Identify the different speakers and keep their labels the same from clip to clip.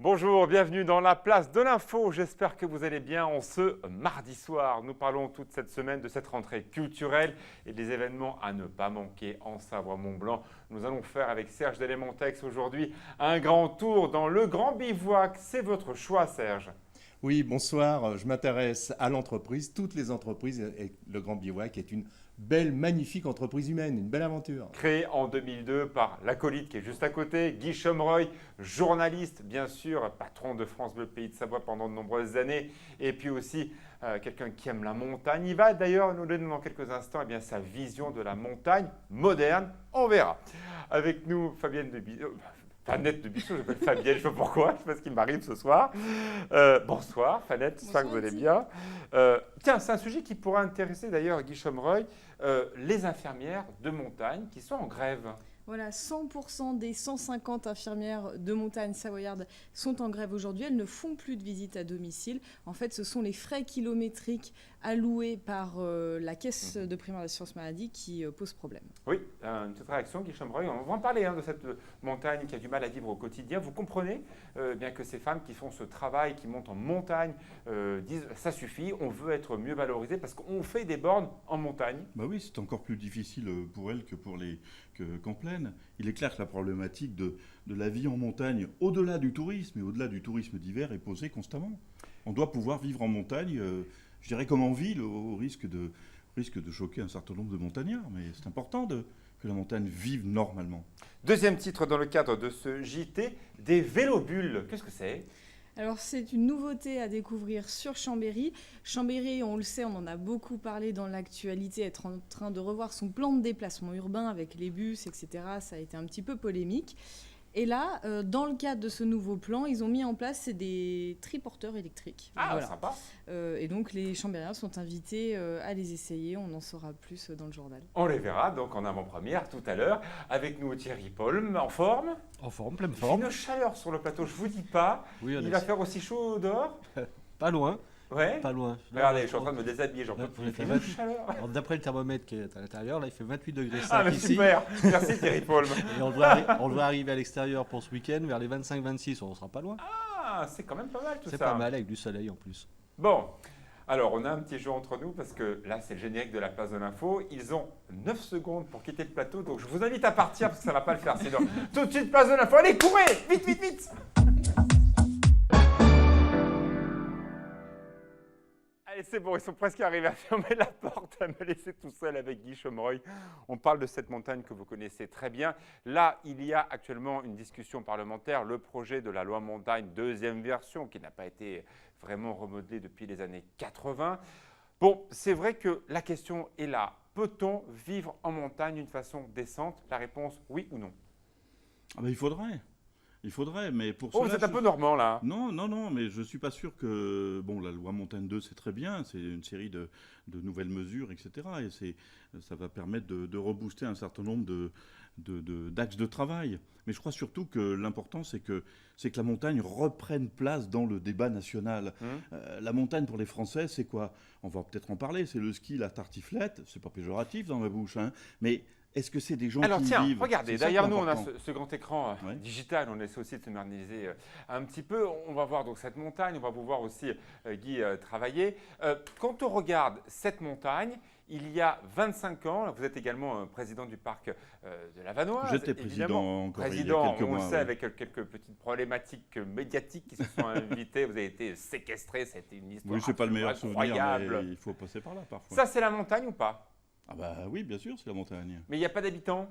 Speaker 1: Bonjour, bienvenue dans la place de l'info. J'espère que vous allez bien en ce mardi soir. Nous parlons toute cette semaine de cette rentrée culturelle et des événements à ne pas manquer en Savoie-Mont-Blanc. Nous allons faire avec Serge d'Elementex aujourd'hui un grand tour dans le Grand Bivouac. C'est votre choix, Serge.
Speaker 2: Oui, bonsoir. Je m'intéresse à l'entreprise, toutes les entreprises, et le Grand Bivouac est une belle, magnifique entreprise humaine, une belle aventure.
Speaker 1: Créé en 2002 par l'acolyte qui est juste à côté, Guy Chomreuil, journaliste, bien sûr, patron de France Bleu Pays de Savoie pendant de nombreuses années, et puis aussi quelqu'un qui aime la montagne. Il va d'ailleurs nous donner dans quelques instants sa vision de la montagne moderne. On verra. Avec nous, Fabienne de Fanette de Bissot, j'appelle Fabienne, je ne sais pas pourquoi, je ne sais pas ce qui m'arrive ce soir. Bonsoir Fanette, j'espère que vous allez bien. Tiens, c'est un sujet qui pourrait intéresser d'ailleurs Guy Chomreuil, les infirmières de montagne qui sont en grève.
Speaker 3: Voilà, 100% des 150 infirmières de montagne savoyardes sont en grève aujourd'hui. Elles ne font plus de visites à domicile. En fait, ce sont les frais kilométriques alloués par la caisse de primaire d'assurance maladie qui posent problème.
Speaker 1: Oui, une petite réaction, Guy Chomreuil. On va en parler de cette montagne qui a du mal à vivre au quotidien. Vous comprenez bien que ces femmes qui font ce travail, qui montent en montagne, disent ça suffit, on veut être mieux valorisé parce qu'on fait des bornes en montagne.
Speaker 4: Bah oui, c'est encore plus difficile pour elles que qu'en plaine. Il est clair que la problématique de la vie en montagne, au-delà du tourisme et au-delà du tourisme d'hiver, est posée constamment. On doit pouvoir vivre en montagne, je dirais comme en ville, au risque de choquer un certain nombre de montagnards. Mais c'est important que la montagne vive normalement.
Speaker 1: Deuxième titre dans le cadre de ce JT, des vélobulles. Qu'est-ce que c'est ?
Speaker 3: Alors, c'est une nouveauté à découvrir sur Chambéry. Chambéry, on le sait, on en a beaucoup parlé dans l'actualité, être en train de revoir son plan de déplacement urbain avec les bus, etc. Ça a été un petit peu polémique. Et là, dans le cadre de ce nouveau plan, ils ont mis en place des triporteurs électriques.
Speaker 1: Ah,
Speaker 3: voilà.
Speaker 1: Sympa.
Speaker 3: Et donc, les Chambériens sont invités à les essayer. On en saura plus dans le journal.
Speaker 1: On les verra donc en avant-première tout à l'heure. Avec nous Thierry Paul, en forme.
Speaker 5: En forme, pleine
Speaker 1: Il
Speaker 5: forme.
Speaker 1: fait une chaleur sur le plateau, je vous dis pas.
Speaker 5: Oui,
Speaker 1: Il va faire aussi chaud dehors.
Speaker 5: Pas loin,
Speaker 1: Ouais.
Speaker 5: pas loin. Là,
Speaker 1: Regardez, je suis en train de me déshabiller, j'en peux
Speaker 5: Là,
Speaker 1: plus.
Speaker 5: on
Speaker 1: Il
Speaker 5: est
Speaker 1: fait
Speaker 5: à
Speaker 1: une
Speaker 5: 28.
Speaker 1: chaleur.
Speaker 5: Alors, d'après le thermomètre qui est à l'intérieur, là, il fait 28 degrés 5
Speaker 1: Ah, mais
Speaker 5: ici.
Speaker 1: super. Merci Thierry Paul.
Speaker 5: Et on devrait arriver à l'extérieur pour ce week-end vers les 25-26. On sera pas loin.
Speaker 1: Ah, c'est quand même pas mal tout ça.
Speaker 5: C'est pas mal avec du soleil en plus.
Speaker 1: Bon, alors on a un petit jeu entre nous parce que là c'est le générique de la place de l'info. Ils ont 9 secondes pour quitter le plateau, donc je vous invite à partir parce que ça va pas le faire sinon. Tout de suite place de l'info, allez courez, vite, vite, vite. Allez c'est bon, ils sont presque arrivés à fermer la porte, à me laisser tout seul avec Guy Chomreuil. On parle de cette montagne que vous connaissez très bien. Là, il y a actuellement une discussion parlementaire, le projet de la loi montagne, deuxième version, qui n'a pas été vraiment remodelé depuis les années 80. Bon, c'est vrai que la question est là. Peut-on vivre en montagne d'une façon décente? La réponse, oui ou non.
Speaker 4: Ah ben, il faudrait, mais pour
Speaker 1: Oh,
Speaker 4: cela...
Speaker 1: vous êtes un peu normand là.
Speaker 4: Non, mais je ne suis pas sûr que... Bon, la loi Montagne 2, c'est très bien, c'est une série de nouvelles mesures, etc. Et ça va permettre de rebooster un certain nombre d'axes de travail. Mais je crois surtout que l'important, c'est que la montagne reprenne place dans le débat national. La montagne, pour les Français, c'est quoi? On va peut-être en parler, c'est le ski, la tartiflette, c'est pas péjoratif dans ma bouche, hein, mais... Est-ce que c'est des gens
Speaker 1: Alors
Speaker 4: qui
Speaker 1: tiens,
Speaker 4: vivent?
Speaker 1: regardez,
Speaker 4: C'est ça qui
Speaker 1: derrière
Speaker 4: est
Speaker 1: nous on a
Speaker 4: important.
Speaker 1: ce grand écran
Speaker 4: Ouais.
Speaker 1: digital, on essaie aussi de se moderniser un petit peu. On va voir donc cette montagne, on va vous voir aussi Guy travailler. Quand on regarde cette montagne, il y a 25 ans, vous êtes également président du parc de la Vanoise.
Speaker 4: J'étais président
Speaker 1: évidemment.
Speaker 4: encore il y a
Speaker 1: Président,
Speaker 4: quelques
Speaker 1: on
Speaker 4: mois.
Speaker 1: le sait,
Speaker 4: ouais.
Speaker 1: avec quelques petites problématiques médiatiques qui se sont invitées. Vous avez été séquestré, c'était une histoire
Speaker 4: Oui, c'est pas le meilleur
Speaker 1: absolument
Speaker 4: souvenir,
Speaker 1: incroyable.
Speaker 4: mais il faut passer par là parfois.
Speaker 1: Ça, c'est la montagne ou pas?
Speaker 4: Ah bah oui, bien sûr, c'est la montagne.
Speaker 1: Mais il n'y a pas d'habitants.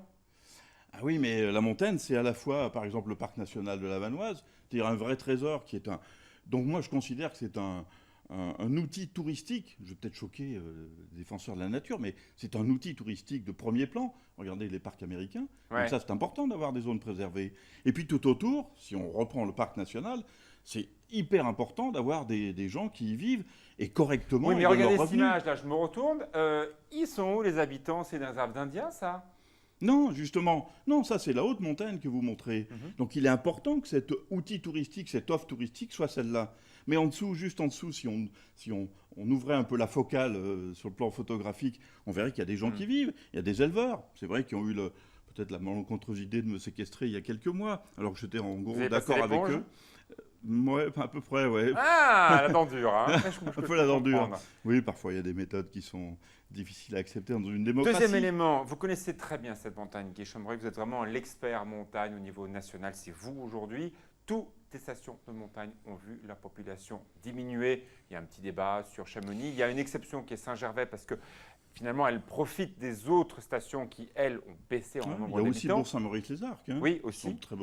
Speaker 4: Ah oui, mais la montagne, c'est à la fois, par exemple, le parc national de la Vanoise, c'est-à-dire un vrai trésor qui est un... Donc moi, je considère que c'est un outil touristique. Je vais peut-être choquer les défenseurs de la nature, mais c'est un outil touristique de premier plan. Regardez les parcs américains.
Speaker 1: Ouais.
Speaker 4: Donc ça, c'est important d'avoir des zones préservées. Et puis tout autour, si on reprend le parc national, c'est hyper important d'avoir des gens qui y vivent et correctement.
Speaker 1: Oui, mais
Speaker 4: et de
Speaker 1: regardez
Speaker 4: leurs
Speaker 1: cette
Speaker 4: revenus.
Speaker 1: image, là, je me retourne. Ils sont où les habitants? C'est des réserves d'Indiens, ça?
Speaker 4: Non, justement, non, ça c'est la haute montagne que vous montrez. Donc il est important que cet outil touristique, cette offre touristique soit celle-là. Mais en dessous, juste en dessous, si on ouvrait un peu la focale sur le plan photographique, on verrait qu'il y a des gens qui vivent, il y a des éleveurs. C'est vrai qu'ils ont eu peut-être la malencontreuse idée de me séquestrer il y a quelques mois, alors que j'étais en
Speaker 1: Vous
Speaker 4: gros
Speaker 1: avez passé
Speaker 4: d'accord avec
Speaker 1: l'éponge
Speaker 4: eux. Ouais, à peu près, ouais.
Speaker 1: Ah, la dent dure, hein. Je
Speaker 4: Un
Speaker 1: peux
Speaker 4: peu la dent dure.
Speaker 1: comprendre.
Speaker 4: Oui, parfois il y a des méthodes qui sont difficiles à accepter dans une démocratie.
Speaker 1: Deuxième élément, vous connaissez très bien cette montagne, Guy Chomreuil, vous êtes vraiment l'expert montagne au niveau national, c'est vous aujourd'hui. Toutes les stations de montagne ont vu la population diminuer. Il y a un petit débat sur Chamonix. Il y a une exception qui est Saint-Gervais parce que finalement, elle profite des autres stations qui, elles, ont baissé en
Speaker 4: Ouais, il
Speaker 1: nombre
Speaker 4: y a aussi
Speaker 1: d'habitants.
Speaker 4: Bourg-Saint-Maurice-les-Arcs. Hein.
Speaker 1: Oui,
Speaker 4: Ce sont
Speaker 1: aussi.
Speaker 4: de très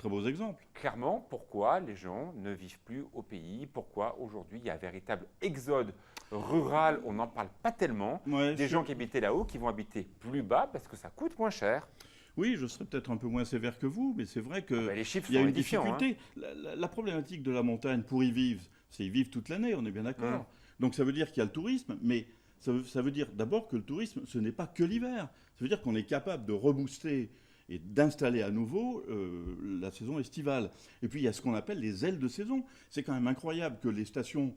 Speaker 4: beaux exemples.
Speaker 1: Clairement, pourquoi les gens ne vivent plus au pays? Pourquoi aujourd'hui il y a un véritable exode rural? On n'en parle pas tellement.
Speaker 4: Ouais,
Speaker 1: Des gens qui habitaient là-haut qui vont habiter plus bas parce que ça coûte moins cher.
Speaker 4: Oui, je serais peut-être un peu moins sévère que vous, mais c'est vrai que
Speaker 1: Les chiffres
Speaker 4: il y a
Speaker 1: sont
Speaker 4: une
Speaker 1: édifiants. Hein.
Speaker 4: difficulté. La problématique de la montagne, pour y vivre, c'est y vivre toute l'année, on est bien d'accord. Donc ça veut dire qu'il y a le tourisme, mais ça veut dire d'abord que le tourisme, ce n'est pas que l'hiver. Ça veut dire qu'on est capable de rebooster et d'installer à nouveau la saison estivale. Et puis il y a ce qu'on appelle les ailes de saison. C'est quand même incroyable que les stations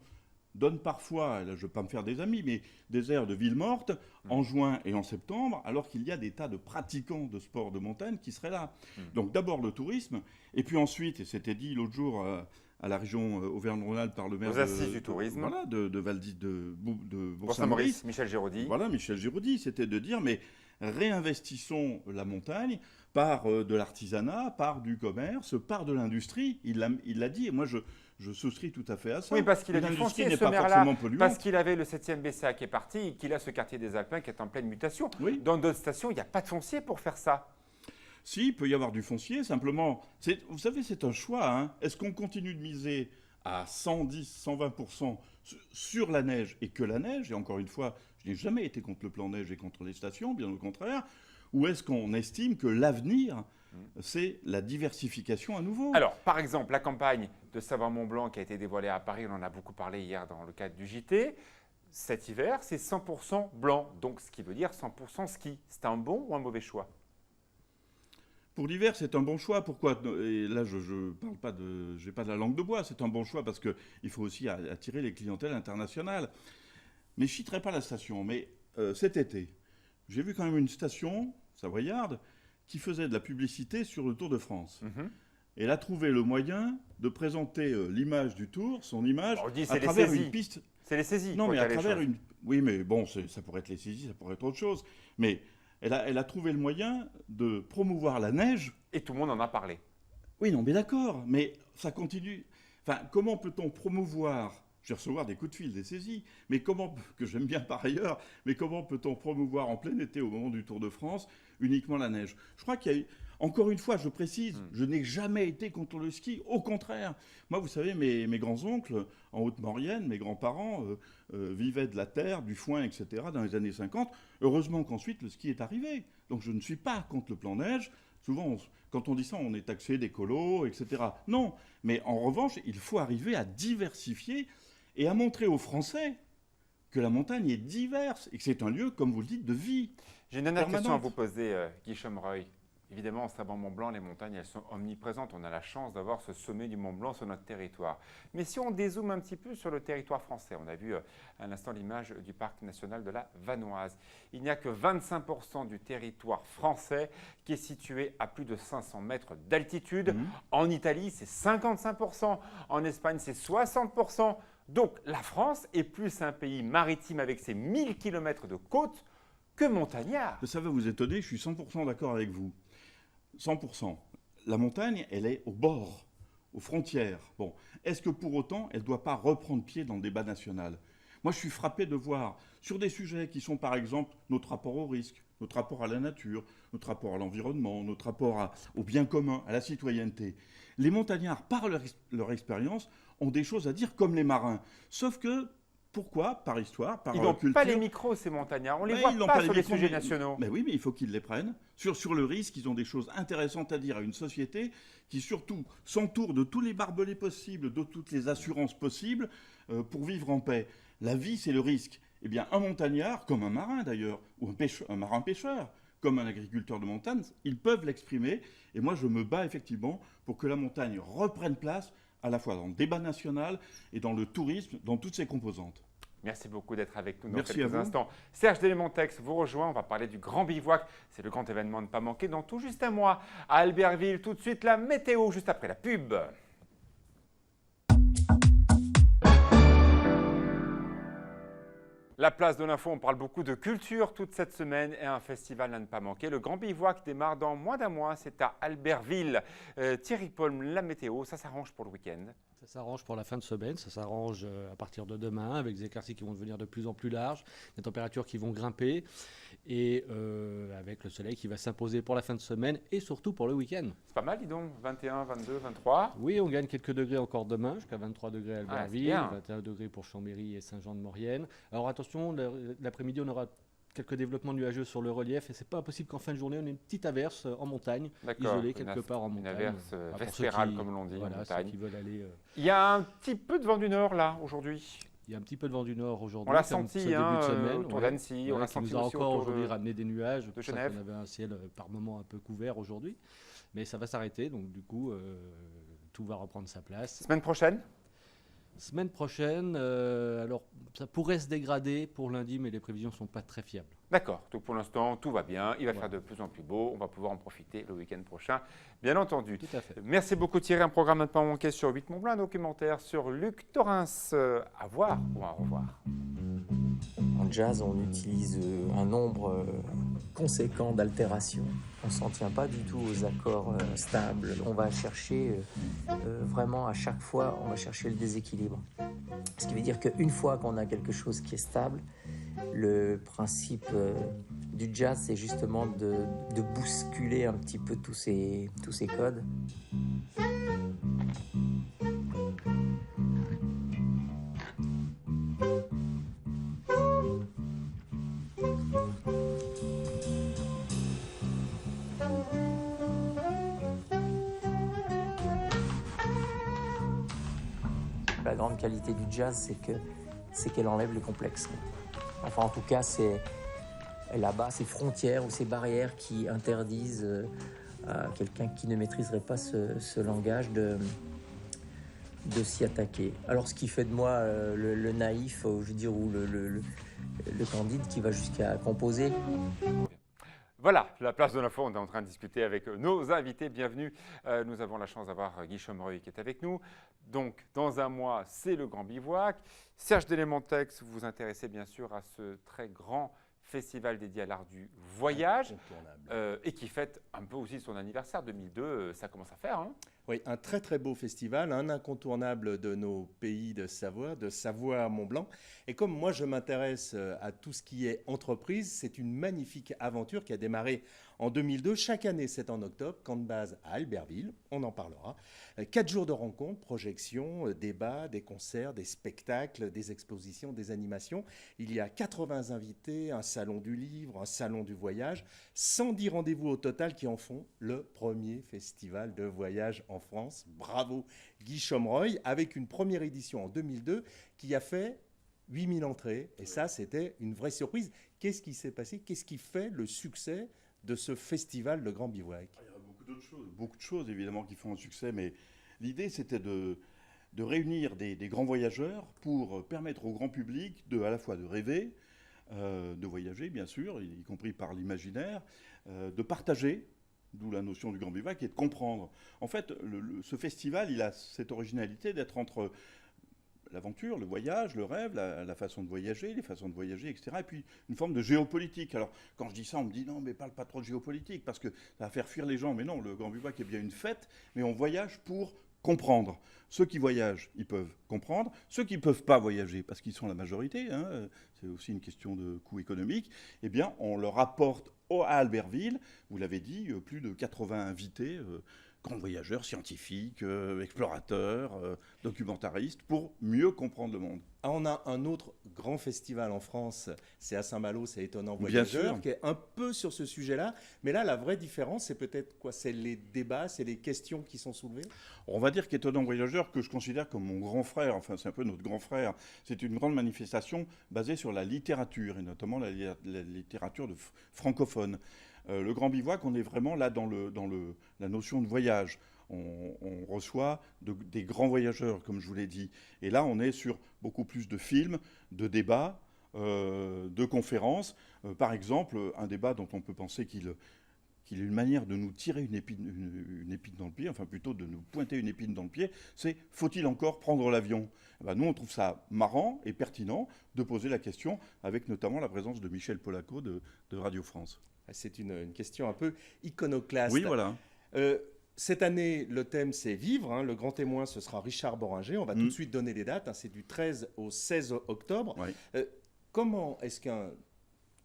Speaker 4: donnent parfois, là je ne veux pas me faire des amis, mais des aires de ville morte en juin et en septembre, alors qu'il y a des tas de pratiquants de sport de montagne qui seraient là. Donc d'abord le tourisme, et puis ensuite, et c'était dit l'autre jour à la région Auvergne-Rhône-Alpes par le maire
Speaker 1: Aux assises du tourisme.
Speaker 4: voilà, de Bourg-Saint-Maurice,
Speaker 1: Bourg-Saint-Maurice, Michel Giraudy.
Speaker 4: voilà, Michel Giraudy, c'était de dire, mais réinvestissons la montagne par de l'artisanat, par du commerce, par de l'industrie. Il l'a dit, et moi je souscris tout à fait à ça.
Speaker 1: Oui, parce qu'il a du
Speaker 4: L'industrie
Speaker 1: foncier,
Speaker 4: n'est
Speaker 1: ce
Speaker 4: pas
Speaker 1: maire-là,
Speaker 4: forcément polluante.
Speaker 1: parce qu'il avait le 7e BCA qui est parti et qu'il a ce quartier des Alpins qui est en pleine mutation.
Speaker 4: Oui.
Speaker 1: Dans d'autres stations, il n'y a pas de foncier pour faire ça.
Speaker 4: Si, il peut y avoir du foncier, simplement, vous savez, c'est un choix. Hein. Est-ce qu'on continue de miser à 110, 120% sur la neige et que la neige, et encore une fois, je n'ai jamais été contre le plan neige et contre les stations, bien au contraire, ou est-ce qu'on estime que l'avenir, c'est la diversification à nouveau?
Speaker 1: Alors, par exemple, la campagne de Savoie-Mont-Blanc qui a été dévoilée à Paris, on en a beaucoup parlé hier dans le cadre du JT. Cet hiver, c'est 100% blanc, donc ce qui veut dire 100% ski. C'est un bon ou un mauvais choix?
Speaker 4: Pour l'hiver, c'est un bon choix. Pourquoi? Et là, je parle pas j'ai pas de la langue de bois. C'est un bon choix parce qu'il faut aussi attirer les clientèles internationales. Mais je citerai pas la station. Mais cet été, j'ai vu quand même une station savoyarde qui faisait de la publicité sur le Tour de France. Et elle a trouvé le moyen de présenter l'image du Tour, son image,
Speaker 1: On dit
Speaker 4: à
Speaker 1: c'est les
Speaker 4: travers
Speaker 1: saisies.
Speaker 4: une piste.
Speaker 1: C'est les saisies.
Speaker 4: Non,
Speaker 1: faut
Speaker 4: mais à
Speaker 1: dire les
Speaker 4: travers
Speaker 1: choses.
Speaker 4: une. Oui, mais bon, ça pourrait être les saisies, ça pourrait être autre chose. Mais elle a trouvé le moyen de promouvoir la neige.
Speaker 1: Et tout le monde en a parlé.
Speaker 4: Oui, non, mais d'accord, mais ça continue. Enfin, comment peut-on promouvoir, je vais recevoir des coups de fil, des saisies, mais que j'aime bien par ailleurs, mais comment peut-on promouvoir en plein été, au moment du Tour de France, uniquement la neige? Je crois qu'il y a eu, encore une fois, je précise, je n'ai jamais été contre le ski, au contraire. Moi, vous savez, mes grands-oncles, en Haute-Maurienne, mes grands-parents, vivaient de la terre, du foin, etc., dans les années 50. Heureusement qu'ensuite, le ski est arrivé. Donc, je ne suis pas contre le plan neige. Souvent, quand on dit ça, on est taxé d'écolo, etc. Non, mais en revanche, il faut arriver à diversifier et à montrer aux Français que la montagne est diverse et que c'est un lieu, comme vous le dites, de vie.
Speaker 1: J'ai une dernière question à
Speaker 4: permanente.
Speaker 1: vous poser, Guy Chomreuil. Évidemment, en Savoie-Mont-Blanc, les montagnes, elles sont omniprésentes. On a la chance d'avoir ce sommet du Mont-Blanc sur notre territoire. Mais si on dézoome un petit peu sur le territoire français, on a vu à l'instant l'image du parc national de la Vanoise. Il n'y a que 25% du territoire français qui est situé à plus de 500 mètres d'altitude. En Italie, c'est 55%. En Espagne, c'est 60%. Donc la France est plus un pays maritime avec ses 1000 km de côte que montagnard.
Speaker 4: Ça va vous étonner, je suis 100% d'accord avec vous. 100%. La montagne, elle est au bord, aux frontières. Bon, est-ce que pour autant, elle ne doit pas reprendre pied dans le débat national? Moi, je suis frappé de voir, sur des sujets qui sont par exemple notre rapport au risque, notre rapport à la nature, notre rapport à l'environnement, notre rapport au bien commun, à la citoyenneté, les montagnards, par leur expérience, ont des choses à dire comme les marins. Sauf que, pourquoi? Par histoire, par
Speaker 1: Ils n'ont
Speaker 4: culture.
Speaker 1: pas les micros, ces montagnards. On les
Speaker 4: Ouais,
Speaker 1: voit
Speaker 4: ils n'ont
Speaker 1: pas
Speaker 4: les
Speaker 1: sur les
Speaker 4: micros,
Speaker 1: sujets
Speaker 4: mais-
Speaker 1: nationaux.
Speaker 4: Mais oui, mais il faut qu'ils les prennent. Sur le risque, ils ont des choses intéressantes à dire à une société qui surtout s'entoure de tous les barbelés possibles, de toutes les assurances possibles pour vivre en paix. La vie, c'est le risque. Eh bien, un montagnard, comme un marin d'ailleurs, ou un marin-pêcheur, comme un agriculteur de montagne, ils peuvent l'exprimer. Et moi, je me bats effectivement pour que la montagne reprenne place à la fois dans le débat national et dans le tourisme, dans toutes ses composantes.
Speaker 1: Merci beaucoup d'être avec nous dans
Speaker 4: Merci à
Speaker 1: quelques
Speaker 4: vous.
Speaker 1: instants. Serge Delémontex vous rejoint. On va parler du Grand Bivouac. C'est le grand événement à ne pas manquer dans tout juste un mois à Albertville. Tout de suite, la météo, juste après la pub. La place de l'info, on parle beaucoup de culture toute cette semaine et un festival à ne pas manquer. Le Grand Bivouac démarre dans moins d'un mois, c'est à Albertville. Thierry Paul, la météo, ça s'arrange pour le week-end?
Speaker 5: Ça s'arrange pour la fin de semaine, ça s'arrange à partir de demain avec des éclaircies qui vont devenir de plus en plus larges, des températures qui vont grimper et avec le soleil qui va s'imposer pour la fin de semaine et surtout pour le week-end.
Speaker 1: C'est pas mal, dis donc, 21, 22, 23.
Speaker 5: Oui, on gagne quelques degrés encore demain, jusqu'à 23 degrés à
Speaker 1: c'est
Speaker 5: Albertville,
Speaker 1: bien.
Speaker 5: 21 degrés pour Chambéry et Saint-Jean-de-Maurienne. Alors attention, l'après-midi, on aura quelques développements nuageux sur le relief et c'est pas impossible qu'en fin de journée, on ait une petite averse en montagne,
Speaker 1: D'accord,
Speaker 5: isolée quelque part en
Speaker 1: une
Speaker 5: montagne.
Speaker 1: averse
Speaker 5: Pour ceux
Speaker 1: vespérale,
Speaker 5: qui-
Speaker 1: comme l'on dit, en
Speaker 5: voilà, ceux
Speaker 1: montagne.
Speaker 5: qui veulent aller...
Speaker 1: Il y a un petit peu de vent du nord, là, aujourd'hui.
Speaker 5: Il y a un petit peu de vent du nord aujourd'hui.
Speaker 1: On l'a
Speaker 5: comme ce
Speaker 1: senti
Speaker 5: début
Speaker 1: hein,
Speaker 5: de semaine,
Speaker 1: autour
Speaker 5: ouais.
Speaker 1: d'Annecy, on
Speaker 5: Ouais,
Speaker 1: l'a
Speaker 5: qui
Speaker 1: senti
Speaker 5: nous a
Speaker 1: aussi
Speaker 5: encore
Speaker 1: autour
Speaker 5: aujourd'hui
Speaker 1: de...
Speaker 5: ramené des nuages.
Speaker 1: de
Speaker 5: C'est pour ça
Speaker 1: Genève.
Speaker 5: qu'on avait un ciel par moments un peu couvert aujourd'hui. Mais ça va s'arrêter, donc du coup, tout va reprendre sa place.
Speaker 1: Semaine prochaine?
Speaker 5: Semaine prochaine, alors ça pourrait se dégrader pour lundi, mais les prévisions ne sont pas très fiables.
Speaker 1: D'accord, donc pour l'instant, tout va bien. Il va
Speaker 5: Voilà.
Speaker 1: faire de plus en plus beau. On va pouvoir en profiter le week-end prochain, bien entendu.
Speaker 5: Tout à fait.
Speaker 1: Merci beaucoup Thierry. Un programme à ne pas manquer sur 8 Mont Blanc, un documentaire sur Luc Thorens. À voir ou à revoir.
Speaker 6: En jazz, on utilise un nombre conséquent d'altérations. On ne s'en tient pas du tout aux accords stables. On va chercher vraiment à chaque fois, on va chercher le déséquilibre. Ce qui veut dire qu'une fois qu'on a quelque chose qui est stable, le principe du jazz, c'est justement de bousculer un petit peu tous ces codes. La grande qualité du jazz, c'est qu'elle enlève le complexe. Enfin, en tout cas, elle abat ces frontières ou ces barrières qui interdisent à quelqu'un qui ne maîtriserait pas ce langage de s'y attaquer. Alors, ce qui fait de moi le naïf, je veux dire, ou le candide qui va jusqu'à composer.
Speaker 1: Voilà, la place de l'info, on est en train de discuter avec nos invités. Bienvenue. Nous avons la chance d'avoir Guy Chomreuil qui est avec nous. Donc, dans un mois, c'est le Grand Bivouac. Serge Delmontex, vous vous intéressez bien sûr à ce très grand festival dédié à l'art du voyage et qui fête un peu aussi son anniversaire 2002. Ça commence à faire, hein?
Speaker 2: Oui, un très très beau festival, un incontournable de nos pays de Savoie à Mont-Blanc. Et comme moi je m'intéresse à tout ce qui est entreprise, c'est une magnifique aventure qui a démarré en 2002. Chaque année, c'est en octobre, camp de base à Albertville, on en parlera. 4 jours de rencontres, projections, débats, des concerts, des spectacles, des expositions, des animations. Il y a 80 invités, un salon du livre, un salon du voyage, 110 rendez-vous au total qui en font le premier festival de voyage en France. Bravo Guy Chomreuil, avec une première édition en 2002 qui a fait 8000 entrées. Et ça, c'était une vraie surprise. Qu'est-ce qui s'est passé? Qu'est-ce qui fait le succès de ce festival de Grand Bivouac?
Speaker 4: Il y a beaucoup de choses évidemment qui font un succès, mais l'idée c'était de réunir des grands voyageurs pour permettre au grand public à la fois de rêver, de voyager bien sûr, y compris par l'imaginaire, de partager, d'où la notion du Grand Bivouac, et de comprendre. En fait, ce festival, il a cette originalité d'être entre l'aventure, le voyage, le rêve, la façon de voyager, les façons de voyager, etc. Et puis une forme de géopolitique. Alors quand je dis ça, on me dit non, mais parle pas trop de géopolitique parce que ça va faire fuir les gens. Mais non, le Grand Bivouac est bien une fête, mais on voyage pour comprendre. Ceux qui voyagent, ils peuvent comprendre. Ceux qui ne peuvent pas voyager, parce qu'ils sont la majorité, hein, c'est aussi une question de coût économique, eh bien on leur apporte à Albertville, vous l'avez dit, plus de 80 invités, grands voyageurs, scientifiques, explorateurs, documentaristes, pour mieux comprendre le monde.
Speaker 2: Ah, on a un autre grand festival en France, c'est à Saint-Malo, c'est Étonnant
Speaker 4: Bien
Speaker 2: Voyageur,
Speaker 4: sûr.
Speaker 2: qui est un peu sur ce sujet-là. Mais là, la vraie différence, c'est peut-être quoi? C'est les débats, c'est les questions qui sont soulevées?
Speaker 4: On va dire qu'Étonnant Voyageur, que je considère comme mon grand frère, enfin c'est un peu notre grand frère, c'est une grande manifestation basée sur la littérature, et notamment la littérature francophone. Le Grand Bivouac, on est vraiment là dans la notion de voyage. On reçoit des grands voyageurs, comme je vous l'ai dit. Et là, on est sur beaucoup plus de films, de débats, de conférences. Par exemple, un débat dont on peut penser qu'il qu'il y ait une manière de nous tirer une épine dans le pied, enfin plutôt de nous pointer une épine dans le pied, c'est « faut-il encore prendre l'avion ?» Nous, on trouve ça marrant et pertinent de poser la question, avec notamment la présence de Michel Polaco de Radio France.
Speaker 2: C'est une question un peu iconoclaste.
Speaker 4: Oui, voilà.
Speaker 2: Cette année, le thème, c'est vivre. Hein. Le grand témoin, ce sera Richard Boringer. On va tout de suite donner les dates. Hein. C'est du 13 au 16 octobre.
Speaker 4: Oui.
Speaker 2: Comment est-ce qu'un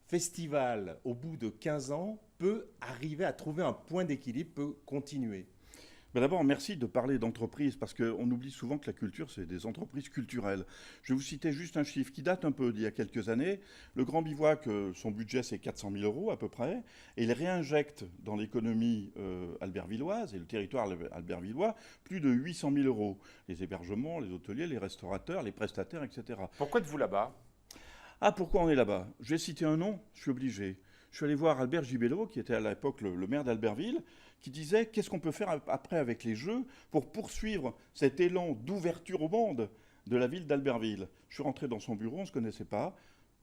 Speaker 2: festival, au bout de 15 ans, peut arriver à trouver un point d'équilibre, peut continuer?
Speaker 4: D'abord, merci de parler d'entreprise, parce qu'on oublie souvent que la culture, c'est des entreprises culturelles. Je vais vous citer juste un chiffre qui date un peu d'il y a quelques années. Le Grand Bivouac, son budget, c'est 400 000 € à peu près, et il réinjecte dans l'économie albervilloise et le territoire albervillois plus de 800 000 €. Les hébergements, les hôteliers, les restaurateurs, les prestataires, etc.
Speaker 1: Pourquoi êtes-vous là-bas?
Speaker 4: Ah, pourquoi on est là-bas? Je vais citer un nom, je suis obligé. Je suis allé voir Albert Gibello, qui était à l'époque le maire d'Albertville, qui disait qu'est-ce qu'on peut faire après avec les Jeux pour poursuivre cet élan d'ouverture au monde de la ville d'Albertville. Je suis rentré dans son bureau, on ne se connaissait pas.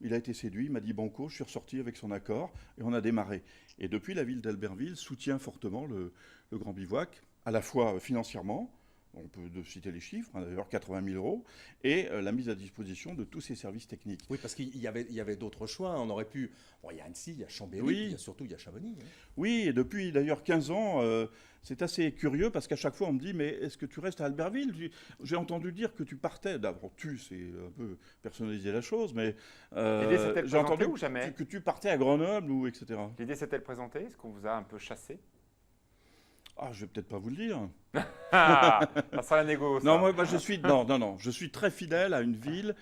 Speaker 4: Il a été séduit, il m'a dit banco, je suis ressorti avec son accord et on a démarré. Et depuis, la ville d'Albertville soutient fortement le Grand Bivouac, à la fois financièrement, on peut citer les chiffres, hein, d'ailleurs 80 000 €, et la mise à disposition de tous ces services techniques.
Speaker 2: Oui, parce qu'il y avait d'autres choix. On aurait pu... Bon, il y a Annecy, il y a Chambéry,
Speaker 4: Oui.
Speaker 2: surtout il y a Chamonix. Hein.
Speaker 4: Oui, et depuis d'ailleurs 15 ans, c'est assez curieux parce qu'à chaque fois on me dit « mais est-ce que tu restes à Albertville ?» J'ai entendu dire que tu partais, d'abord tu, c'est un peu personnaliser la chose, mais
Speaker 1: j'ai entendu ou jamais
Speaker 4: que tu partais à Grenoble ou etc.
Speaker 1: L'idée s'est-elle présentée? Est-ce qu'on vous a un peu chassé?
Speaker 4: Ah, je vais peut-être pas vous le dire.
Speaker 1: Ça sera la négo, ça.
Speaker 4: Non, moi je suis je suis très fidèle à une ville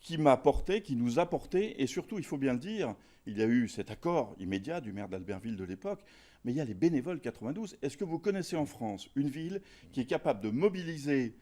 Speaker 4: qui m'a porté, qui nous a porté, et surtout, il faut bien le dire, il y a eu cet accord immédiat du maire d'Albertville de l'époque, mais il y a les bénévoles 92. Est-ce que vous connaissez en France une ville qui est capable de mobiliser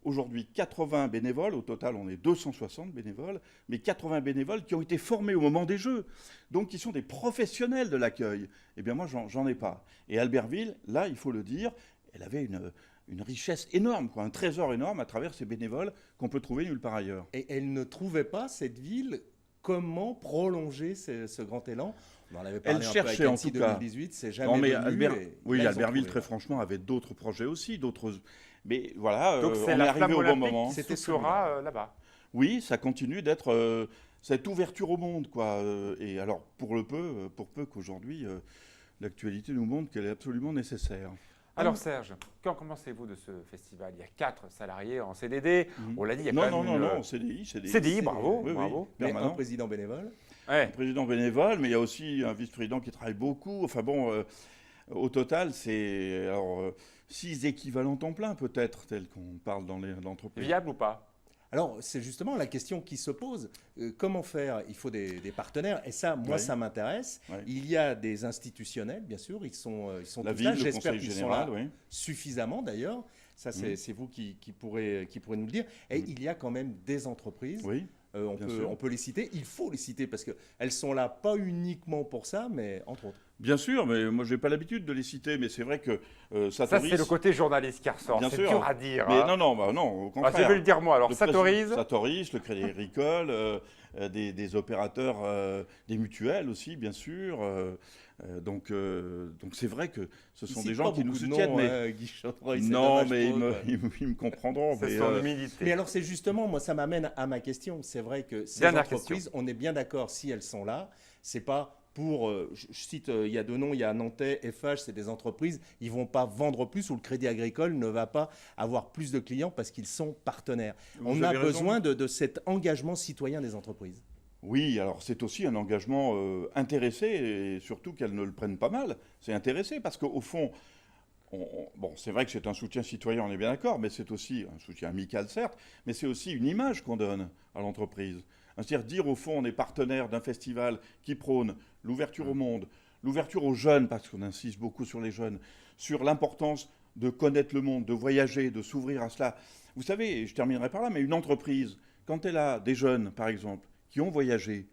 Speaker 4: aujourd'hui 80 bénévoles, au total on est 260 bénévoles, mais 80 bénévoles qui ont été formés au moment des Jeux, donc qui sont des professionnels de l'accueil? Eh bien moi j'en ai pas. Et Albertville, là il faut le dire, elle avait une richesse énorme, un trésor énorme à travers ces bénévoles qu'on peut trouver nulle part ailleurs.
Speaker 2: Et elle ne trouvait pas, cette ville, comment prolonger ce grand élan? On en avait parlé
Speaker 4: Elle
Speaker 2: un
Speaker 4: cherchait
Speaker 2: peu avec Annecy
Speaker 4: en tout cas.
Speaker 2: 2018, c'est jamais
Speaker 4: Non mais
Speaker 2: venu.
Speaker 4: Albertville très franchement avait d'autres projets aussi, mais voilà,
Speaker 1: donc
Speaker 4: on
Speaker 1: c'est
Speaker 4: est
Speaker 1: la
Speaker 4: arrivé
Speaker 1: flamme
Speaker 4: au bon
Speaker 1: olympique
Speaker 4: moment.
Speaker 1: qui
Speaker 2: C'était
Speaker 1: soufflera là-bas.
Speaker 4: Oui, ça continue d'être cette ouverture au monde, quoi. Et alors, pour peu qu'aujourd'hui, l'actualité nous montre qu'elle est absolument nécessaire.
Speaker 1: Alors Serge, quand commencez-vous de ce festival? Il y a 4 salariés en CDD. On l'a dit, il y a quand même
Speaker 4: Non, CDI.
Speaker 1: CDI, bravo,
Speaker 4: Oui,
Speaker 1: bravo.
Speaker 2: Mais un
Speaker 4: permanent.
Speaker 2: président bénévole.
Speaker 1: Ouais.
Speaker 4: Un président bénévole, mais il y a aussi un vice-président qui travaille beaucoup. Enfin bon, au total, c'est 6 équivalents temps plein peut-être, tel qu'on parle dans l'entreprise.
Speaker 1: Viable ou pas?
Speaker 2: Alors, c'est justement la question qui se pose. Comment faire? Il faut des partenaires. Et ça, moi, ça m'intéresse.
Speaker 4: Ouais.
Speaker 2: Il y a des institutionnels, bien sûr. Ils sont
Speaker 4: La
Speaker 2: tous
Speaker 4: ville,
Speaker 2: là.
Speaker 4: le
Speaker 2: J'espère
Speaker 4: conseil
Speaker 2: qu'ils sont
Speaker 4: général,
Speaker 2: là
Speaker 4: oui.
Speaker 2: suffisamment, d'ailleurs. Ça, c'est vous qui pourrez nous le dire. Et il y a quand même des entreprises.
Speaker 4: Oui.
Speaker 2: On peut les citer. Il faut les citer parce qu'elles sont là pas uniquement pour ça, mais entre autres.
Speaker 4: Bien sûr, mais moi, j'ai pas l'habitude de les citer, mais c'est vrai que
Speaker 1: Ça,
Speaker 4: Satoris...
Speaker 1: c'est le côté journaliste qui ressort.
Speaker 4: Bien
Speaker 1: C'est
Speaker 4: sûr.
Speaker 1: dur à dire.
Speaker 4: Mais
Speaker 1: hein.
Speaker 4: non, au contraire.
Speaker 1: Je vais le dire moi. Alors,
Speaker 4: Le
Speaker 1: Satoris.
Speaker 4: Satoris, le Crédit Agricole, des opérateurs, des mutuelles aussi, bien sûr. Donc c'est vrai que ce sont des gens qui nous soutiennent. Non, mais ils me comprendront.
Speaker 1: C'est son humilité.
Speaker 2: Mais alors, c'est justement, moi, ça m'amène à ma question. C'est vrai que ces
Speaker 1: Dernière
Speaker 2: entreprises, on est bien d'accord, si elles sont là, c'est pas pour, je cite, il y a deux noms, il y a Nantais, FH, c'est des entreprises, ils vont pas vendre plus, ou le Crédit Agricole ne va pas avoir plus de clients parce qu'ils sont partenaires. On a besoin de cet engagement citoyen des entreprises.
Speaker 4: Oui, alors c'est aussi un engagement intéressé, et surtout qu'elles ne le prennent pas mal. C'est intéressé parce qu'au fond, bon, c'est vrai que c'est un soutien citoyen, on est bien d'accord, mais c'est aussi un soutien amical, certes, mais c'est aussi une image qu'on donne à l'entreprise. C'est-à-dire dire, au fond, on est partenaire d'un festival qui prône l'ouverture au monde, l'ouverture aux jeunes, parce qu'on insiste beaucoup sur les jeunes, sur l'importance de connaître le monde, de voyager, de s'ouvrir à cela. Vous savez, et je terminerai par là, mais une entreprise, quand elle a des jeunes, par exemple, qui ont voyagé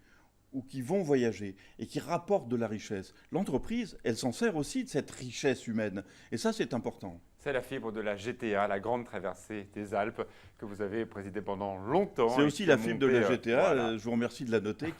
Speaker 4: ou qui vont voyager et qui rapportent de la richesse, l'entreprise, elle s'en sert aussi de cette richesse humaine. Et ça, c'est important.
Speaker 1: C'est la fibre de la GTA, la grande traversée des Alpes, que vous avez présidée pendant longtemps.
Speaker 4: C'est aussi la fibre de la GTA,
Speaker 1: voilà.
Speaker 4: je vous remercie de la noter,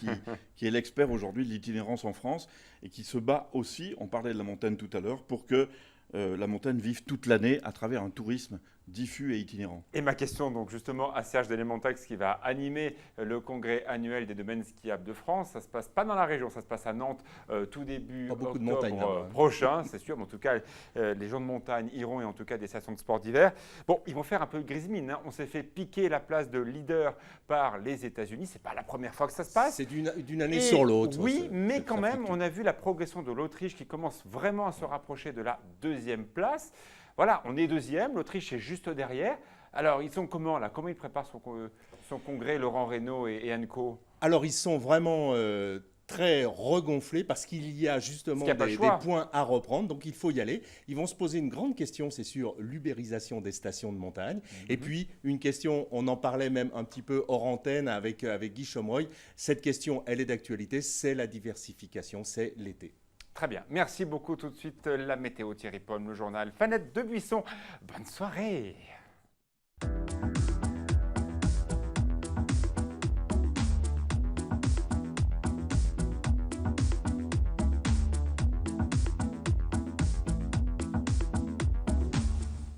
Speaker 4: qui est l'expert aujourd'hui de l'itinérance en France et qui se bat aussi, on parlait de la montagne tout à l'heure, pour que la montagne vive toute l'année à travers un tourisme diffus et itinérant.
Speaker 1: Et ma question, donc justement, à Serge Delémentax, qui va animer le congrès annuel des domaines skiables de France. Ça ne se passe pas dans la région, ça se passe à Nantes tout début octobre prochain, c'est sûr. Mais en tout cas, les gens de montagne iront, et en tout cas des stations de sport d'hiver. Bon, ils vont faire un peu de grise-mine. Hein. On s'est fait piquer la place de leader par les États-Unis. Ce n'est pas la première fois que ça se passe.
Speaker 2: C'est d'une année sur l'autre.
Speaker 1: Oui, mais quand même, on a vu la progression de l'Autriche qui commence vraiment à se rapprocher de la deuxième place. Voilà, on est deuxième, l'Autriche est juste derrière. Alors, ils sont comment là? Comment ils préparent son congrès, Laurent Reynaud et Anco?
Speaker 2: Alors, ils sont vraiment très regonflés parce qu'il y a justement des points à reprendre, donc il faut y aller. Ils vont se poser une grande question, c'est sur l'ubérisation des stations de montagne. Et puis, une question, on en parlait même un petit peu hors antenne avec Guy Chomroy, cette question, elle est d'actualité, c'est la diversification, c'est l'été.
Speaker 1: Très bien. Merci beaucoup. Tout de suite, la météo, Thierry Paume, le journal Fanette de Buisson. Bonne soirée.